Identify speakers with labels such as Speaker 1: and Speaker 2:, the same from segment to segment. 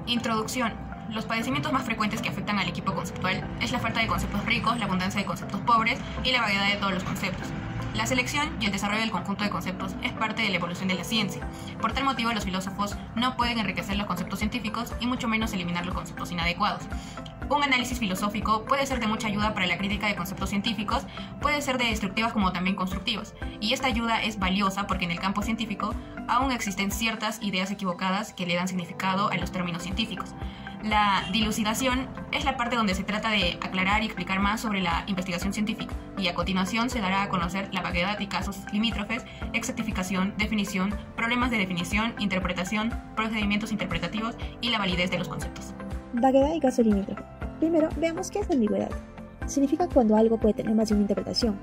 Speaker 1: Introducción. Los padecimientos más frecuentes que afectan al equipo conceptual es la falta de conceptos ricos, la abundancia de conceptos pobres y la vaguedad de todos los conceptos. La selección y el desarrollo del conjunto de conceptos es parte de la evolución de la ciencia. Por tal motivo, los filósofos no pueden enriquecer los conceptos científicos y mucho menos eliminar los conceptos inadecuados. Un análisis filosófico puede ser de mucha ayuda para la crítica de conceptos científicos, puede ser de destructivas como también constructivas, y esta ayuda es valiosa porque en el campo científico aún existen ciertas ideas equivocadas que le dan significado a los términos científicos. La dilucidación es la parte donde se trata de aclarar y explicar más sobre la investigación científica, y a continuación se dará a conocer la vaguedad y casos limítrofes, exactificación, definición, problemas de definición, interpretación, procedimientos interpretativos y la validez de los conceptos.
Speaker 2: Vaguedad y caso limítrofe. Primero, veamos qué es la ambigüedad. Significa cuando algo puede tener más de una interpretación.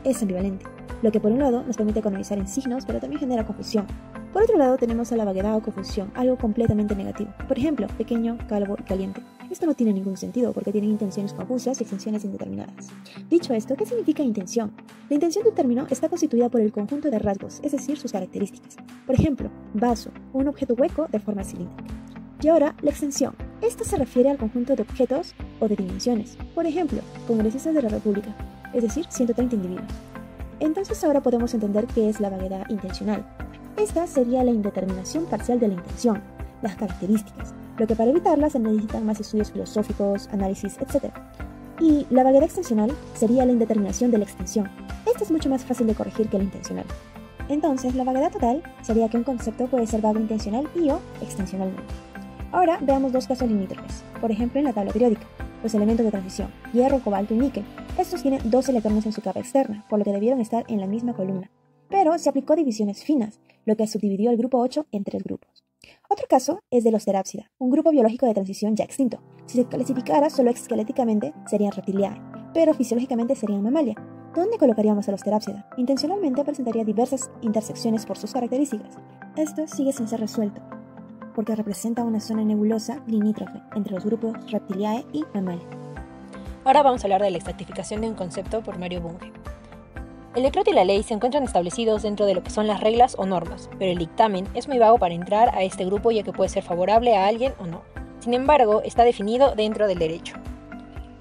Speaker 2: Es ambivalente, lo que por un lado nos permite economizar en signos, pero también genera confusión. Por otro lado, tenemos a la vaguedad o confusión, algo completamente negativo. Por ejemplo, pequeño, calvo y caliente. Esto no tiene ningún sentido porque tienen intenciones confusas y extensiones indeterminadas. Dicho esto, ¿qué significa intención? La intención de un término está constituida por el conjunto de rasgos, es decir, sus características. Por ejemplo, vaso, un objeto hueco de forma cilíndrica. Y ahora, la extensión. Esta se refiere al conjunto de objetos o de dimensiones. Por ejemplo, congresistas de la República, es decir, 130 individuos. Entonces ahora podemos entender qué es la vaguedad intencional. Esta sería la indeterminación parcial de la intención, las características, lo que para evitarla se necesitan más estudios filosóficos, análisis, etc. Y la vaguedad extensional sería la indeterminación de la extensión. Esta es mucho más fácil de corregir que la intencional. Entonces, la vaguedad total sería que un concepto puede ser vago intencional y o extensionalmente. Ahora veamos dos casos limítrofes. Por ejemplo, en la tabla periódica, los elementos de transición, hierro, cobalto y níquel. Estos tienen dos electrones en su capa externa, por lo que debieron estar en la misma columna. Pero se aplicó divisiones finas, lo que subdividió el grupo 8 en 3 grupos. Otro caso es de los terápsida, un grupo biológico de transición ya extinto. Si se clasificara solo esqueléticamente, serían Reptiliae, pero fisiológicamente serían Mammalia. ¿Dónde colocaríamos a los terápsida? Intencionalmente presentaría diversas intersecciones por sus características. Esto sigue sin ser resuelto, porque representa una zona nebulosa limítrofe entre los grupos Reptiliae y Mammalia.
Speaker 3: Ahora vamos a hablar de la exactificación de un concepto por Mario Bunge. El decreto y la ley se encuentran establecidos dentro de lo que son las reglas o normas, pero el dictamen es muy vago para entrar a este grupo ya que puede ser favorable a alguien o no. Sin embargo, está definido dentro del derecho.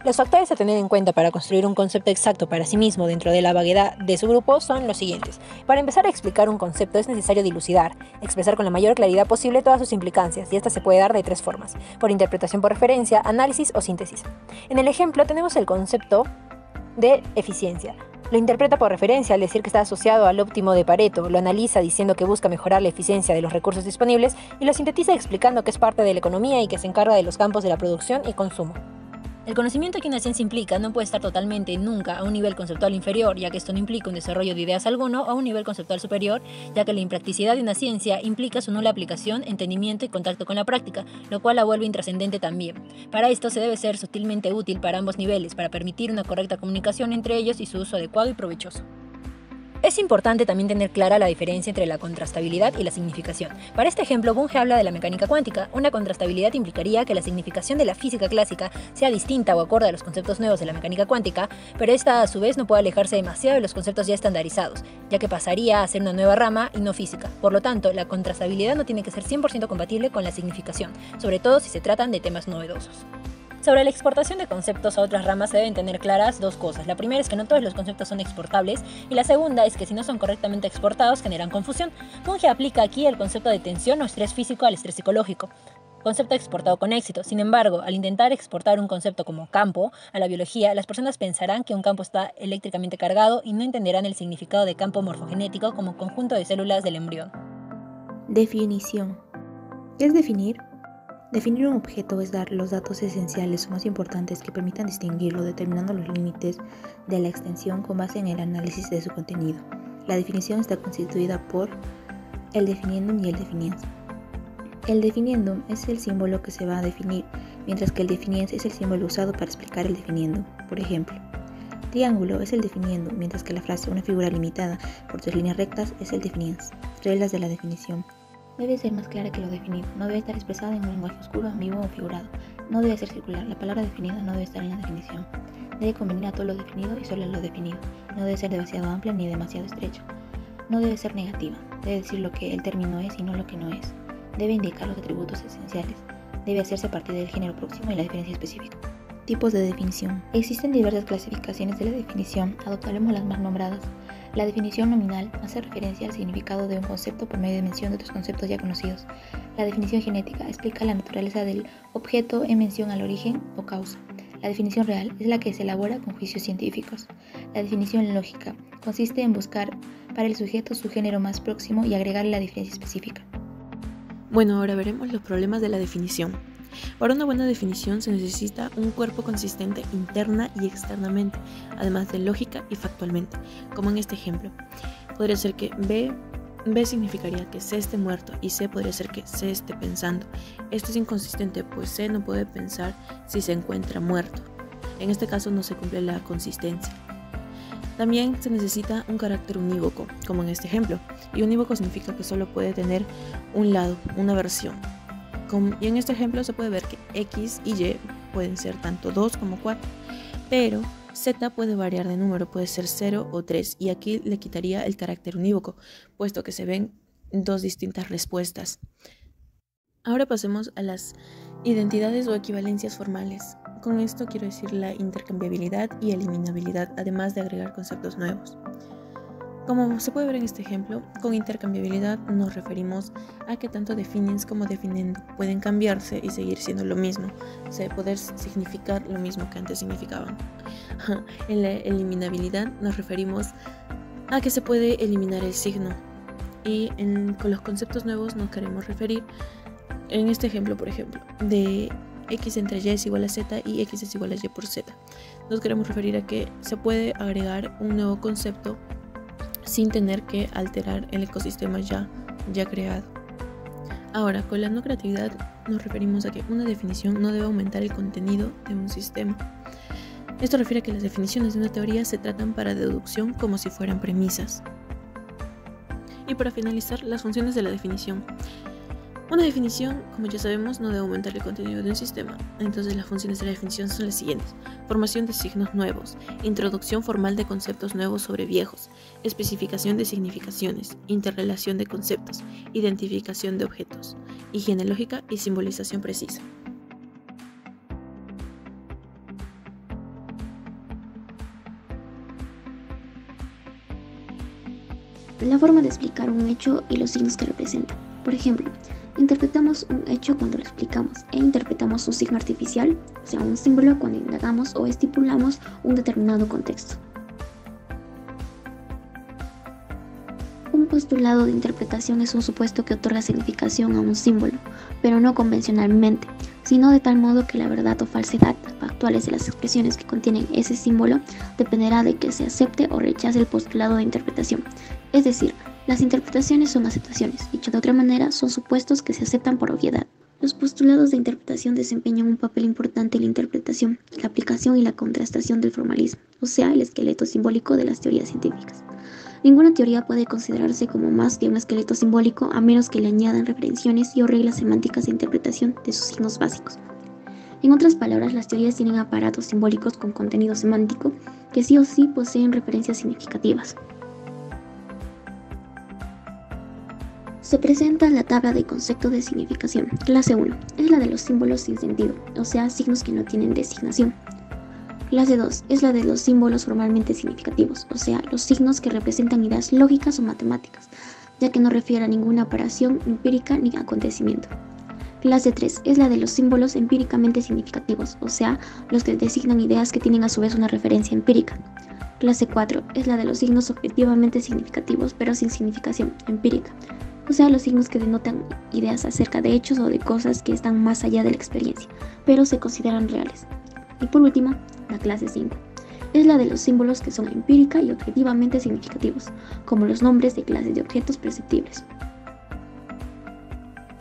Speaker 3: Los factores a tener en cuenta para construir un concepto exacto para sí mismo dentro de la vaguedad de su grupo son los siguientes. Para empezar a explicar un concepto es necesario dilucidar, expresar con la mayor claridad posible todas sus implicancias, y esta se puede dar de 3 formas: por interpretación por referencia, análisis o síntesis. En el ejemplo tenemos el concepto de eficiencia. Lo interpreta por referencia al decir que está asociado al óptimo de Pareto, lo analiza diciendo que busca mejorar la eficiencia de los recursos disponibles y lo sintetiza explicando que es parte de la economía y que se encarga de los campos de la producción y consumo. El conocimiento que una ciencia implica no puede estar totalmente nunca a un nivel conceptual inferior, ya que esto no implica un desarrollo de ideas alguno, o a un nivel conceptual superior, ya que la impracticidad de una ciencia implica su nula aplicación, entendimiento y contacto con la práctica, lo cual la vuelve intrascendente también. Para esto se debe ser sutilmente útil para ambos niveles, para permitir una correcta comunicación entre ellos y su uso adecuado y provechoso. Es importante también tener clara la diferencia entre la contrastabilidad y la significación. Para este ejemplo, Bunge habla de la mecánica cuántica. Una contrastabilidad implicaría que la significación de la física clásica sea distinta o acorde a los conceptos nuevos de la mecánica cuántica, pero esta a su vez no puede alejarse demasiado de los conceptos ya estandarizados, ya que pasaría a ser una nueva rama y no física. Por lo tanto, la contrastabilidad no tiene que ser 100% compatible con la significación, sobre todo si se tratan de temas novedosos. Sobre la exportación de conceptos a otras ramas se deben tener claras dos cosas. La primera es que no todos los conceptos son exportables, y la segunda es que si no son correctamente exportados generan confusión. Bunge aplica aquí el concepto de tensión o estrés físico al estrés psicológico, concepto exportado con éxito. Sin embargo, al intentar exportar un concepto como campo a la biología, las personas pensarán que un campo está eléctricamente cargado y no entenderán el significado de campo morfogenético como conjunto de células del embrión.
Speaker 4: Definición. ¿Qué es definir? Definir un objeto es dar los datos esenciales o más importantes que permitan distinguirlo, determinando los límites de la extensión con base en el análisis de su contenido. La definición está constituida por el definiendum y el definiens. El definiendum es el símbolo que se va a definir, mientras que el definiens es el símbolo usado para explicar el definiendum. Por ejemplo, triángulo es el definiendum, mientras que la frase una figura limitada por 3 líneas rectas es el definiens. Reglas de la definición. Debe ser más clara que lo definido, no debe estar expresada en un lenguaje oscuro, ambiguo o figurado. No debe ser circular, la palabra definida no debe estar en la definición. Debe convenir a todo lo definido y solo a lo definido. No debe ser demasiado amplia ni demasiado estrecha. No debe ser negativa, debe decir lo que el término es y no lo que no es. Debe indicar los atributos esenciales. debe hacerse a partir del género próximo y la diferencia específica. Tipos de definición. Existen diversas clasificaciones de la definición, adoptaremos las más nombradas. La definición nominal hace referencia al significado de un concepto por medio de mención de otros conceptos ya conocidos. La definición genética explica la naturaleza del objeto en mención al origen o causa. La definición real es la que se elabora con juicios científicos. La definición lógica consiste en buscar para el sujeto su género más próximo y agregarle la diferencia específica.
Speaker 5: Bueno, ahora veremos los problemas de la definición. Para una buena definición se necesita un cuerpo consistente interna y externamente, además de lógica y factualmente, como en este ejemplo. Podría ser que B significaría que C esté muerto y C podría ser que C esté pensando. Esto es inconsistente, pues C no puede pensar si se encuentra muerto. En este caso no se cumple la consistencia. También se necesita un carácter unívoco, como en este ejemplo. Y unívoco significa que solo puede tener un lado, una versión. Y en este ejemplo se puede ver que X y Y pueden ser tanto 2 como 4, pero Z puede variar de número, puede ser 0 o 3, y aquí le quitaría el carácter unívoco, puesto que se ven dos distintas respuestas. Ahora pasemos a las identidades o equivalencias formales. Con esto quiero decir la intercambiabilidad y eliminabilidad, además de agregar conceptos nuevos. Como se puede ver en este ejemplo, con intercambiabilidad nos referimos a que tanto definiens como definendo pueden cambiarse y seguir siendo lo mismo, o sea, poder significar lo mismo que antes significaban. En la eliminabilidad nos referimos a que se puede eliminar el signo, y con los conceptos nuevos nos queremos referir, en este ejemplo, por ejemplo, de X entre Y es igual a Z y X es igual a Y por Z. Nos queremos referir a que se puede agregar un nuevo concepto sin tener que alterar el ecosistema ya creado. Ahora, con la no creatividad nos referimos a que una definición no debe aumentar el contenido de un sistema. Esto refiere a que las definiciones de una teoría se tratan para deducción como si fueran premisas. Y para finalizar, las funciones de la definición. Una definición, como ya sabemos, no debe aumentar el contenido de un sistema. Entonces las funciones de la definición son las siguientes: formación de signos nuevos, introducción formal de conceptos nuevos sobre viejos, especificación de significaciones, interrelación de conceptos, identificación de objetos, higiene lógica y simbolización precisa.
Speaker 6: La forma de explicar un hecho y los signos que representa. Por ejemplo, interpretamos un hecho cuando lo explicamos e interpretamos un signo artificial, o sea, un símbolo, cuando indagamos o estipulamos un determinado contexto. Un postulado de interpretación es un supuesto que otorga significación a un símbolo, pero no convencionalmente, sino de tal modo que la verdad o falsedad factuales de las expresiones que contienen ese símbolo dependerá de que se acepte o rechace el postulado de interpretación. Es decir, las interpretaciones son aceptaciones, dicho de otra manera, son supuestos que se aceptan por obviedad. Los postulados de interpretación desempeñan un papel importante en la interpretación, la aplicación y la contrastación del formalismo, o sea, el esqueleto simbólico de las teorías científicas. Ninguna teoría puede considerarse como más que un esqueleto simbólico a menos que le añadan referencias y o reglas semánticas de interpretación de sus signos básicos. En otras palabras, las teorías tienen aparatos simbólicos con contenido semántico que sí o sí poseen referencias significativas. Se presenta la tabla de concepto de significación. Clase 1 es la de los símbolos sin sentido, o sea, signos que no tienen designación. Clase 2 es la de los símbolos formalmente significativos, o sea, los signos que representan ideas lógicas o matemáticas, ya que no refiere a ninguna operación empírica ni acontecimiento. Clase 3 es la de los símbolos empíricamente significativos, o sea, los que designan ideas que tienen a su vez una referencia empírica. Clase 4 es la de los signos objetivamente significativos, pero sin significación empírica, o sea, los signos que denotan ideas acerca de hechos o de cosas que están más allá de la experiencia, pero se consideran reales. Y por último, la clase 5 es la de los símbolos que son empírica y objetivamente significativos, como los nombres de clases de objetos perceptibles.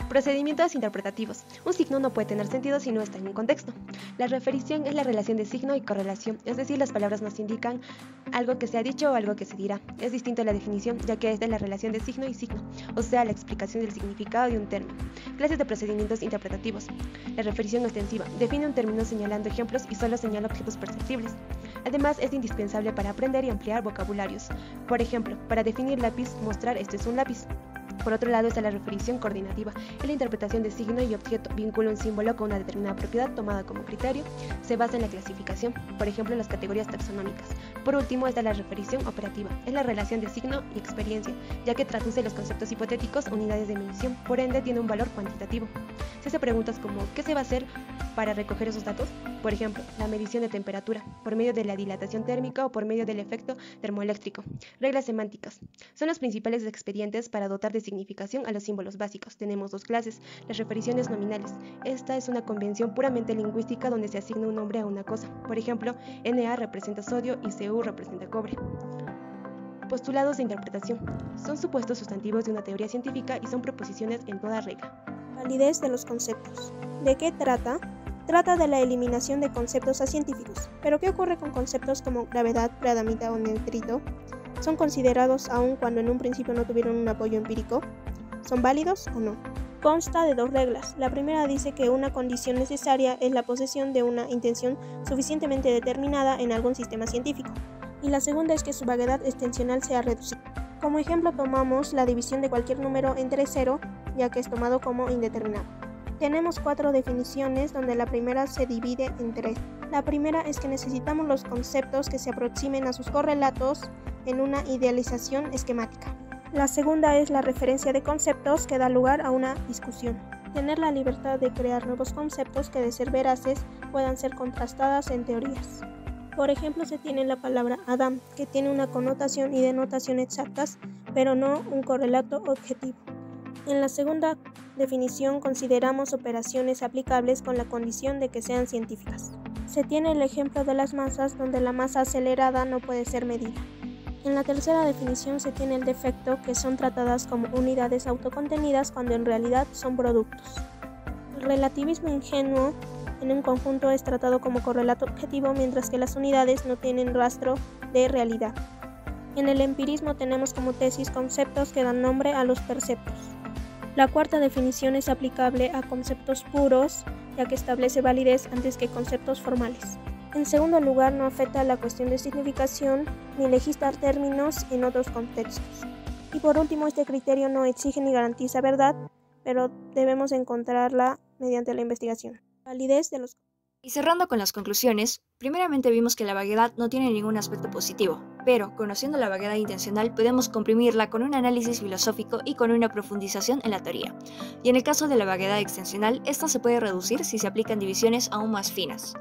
Speaker 3: Procedimientos interpretativos. Un signo no puede tener sentido si no está en un contexto. La referición es la relación de signo y correlación, es decir, las palabras nos indican algo que se ha dicho o algo que se dirá. Es distinto a la definición, ya que es de la relación de signo y signo, o sea, la explicación del significado de un término. Clases de procedimientos interpretativos. La referición extensiva define un término señalando ejemplos y solo señala objetos perceptibles. Además, es indispensable para aprender y ampliar vocabularios. Por ejemplo, para definir lápiz, mostrar esto es un lápiz.
Speaker 7: Por otro lado está la referición coordinativa. Es la interpretación de signo y objeto. Vincula un símbolo con una determinada propiedad tomada como criterio. Se basa en la clasificación, por ejemplo en las categorías taxonómicas. Por último está la referición operativa. Es la relación de signo y experiencia, ya que traduce los conceptos hipotéticos a unidades de medición. Por ende tiene un valor cuantitativo. Se hace preguntas como ¿qué se va a hacer para recoger esos datos? Por ejemplo, la medición de temperatura, por medio de la dilatación térmica o por medio del efecto termoeléctrico. Reglas semánticas. Son los principales expedientes para dotar de significación a los símbolos básicos. Tenemos dos clases, las refericiones nominales. Esta es una convención puramente lingüística donde se asigna un nombre a una cosa. Por ejemplo, Na representa sodio y Cu representa cobre. Postulados de interpretación. Son supuestos sustantivos de una teoría científica y son proposiciones en toda regla.
Speaker 8: Validez de los conceptos. ¿De qué trata? Trata de la eliminación de conceptos acientíficos. ¿Pero qué ocurre con conceptos como gravedad, preadamita o neutrito? ¿Son considerados aun cuando en un principio no tuvieron un apoyo empírico? ¿Son válidos o no? Consta de dos reglas. La primera dice que una condición necesaria es la posesión de una intención suficientemente determinada en algún sistema científico. Y la segunda es que su vaguedad extensional sea reducida. Como ejemplo tomamos la división de cualquier número entre 0, ya que es tomado como indeterminado. Tenemos 4 definiciones donde la primera se divide en 3. La primera es que necesitamos los conceptos que se aproximen a sus correlatos en una idealización esquemática. La segunda es la referencia de conceptos que da lugar a una discusión. Tener la libertad de crear nuevos conceptos que de ser veraces puedan ser contrastadas en teorías. Por ejemplo, se tiene la palabra Adam, que tiene una connotación y denotación exactas, pero no un correlato objetivo. En la segunda definición consideramos operaciones aplicables con la condición de que sean científicas. Se tiene el ejemplo de las masas, donde la masa acelerada no puede ser medida. En la tercera definición se tiene el defecto, que son tratadas como unidades autocontenidas cuando en realidad son productos. El relativismo ingenuo en un conjunto es tratado como correlato objetivo, mientras que las unidades no tienen rastro de realidad. En el empirismo tenemos como tesis conceptos que dan nombre a los perceptos. La cuarta definición es aplicable a conceptos puros, ya que establece validez antes que conceptos formales. En segundo lugar, no afecta a la cuestión de significación ni legislar términos en otros contextos. Y por último, este criterio no exige ni garantiza verdad, pero debemos encontrarla mediante la investigación. Validez de los.
Speaker 9: Y cerrando con las conclusiones, primeramente vimos que la vaguedad no tiene ningún aspecto positivo, pero conociendo la vaguedad intencional podemos comprimirla con un análisis filosófico y con una profundización en la teoría. Y en el caso de la vaguedad extensional, esta se puede reducir si se aplican divisiones aún más finas.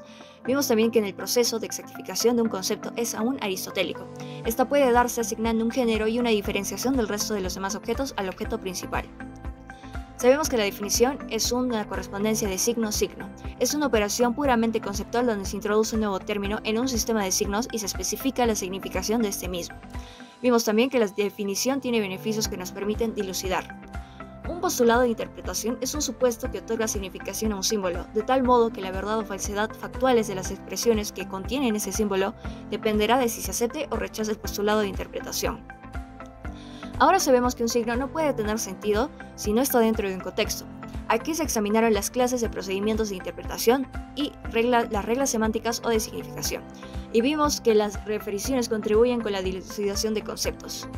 Speaker 9: Vimos también que en el proceso de exactificación de un concepto es aún aristotélico. Esta puede darse asignando un género y una diferenciación del resto de los demás objetos al objeto principal. Sabemos que la definición es una correspondencia de signo-signo. Es una operación puramente conceptual donde se introduce un nuevo término en un sistema de signos y se especifica la significación de este mismo. Vimos también que la definición tiene beneficios que nos permiten dilucidar. Un postulado de interpretación es un supuesto que otorga significación a un símbolo, de tal modo que la verdad o falsedad factuales de las expresiones que contienen ese símbolo dependerá de si se acepte o rechace el postulado de interpretación. Ahora sabemos que un signo no puede tener sentido si no está dentro de un contexto. Aquí se examinaron las clases de procedimientos de interpretación y las reglas semánticas o de significación, y vimos que las refericiones contribuyen con la dilucidación de conceptos.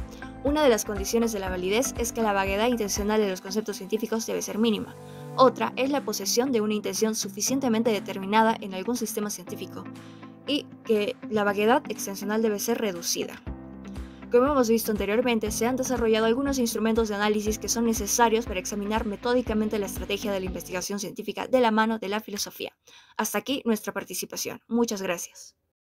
Speaker 9: Una de las condiciones de la validez es que la vaguedad intencional de los conceptos científicos debe ser mínima. Otra es la posesión de una intención suficientemente determinada en algún sistema científico, y que la vaguedad extensional debe ser reducida. Como hemos visto anteriormente, se han desarrollado algunos instrumentos de análisis que son necesarios para examinar metódicamente la estrategia de la investigación científica de la mano de la filosofía. Hasta aquí nuestra participación. Muchas gracias.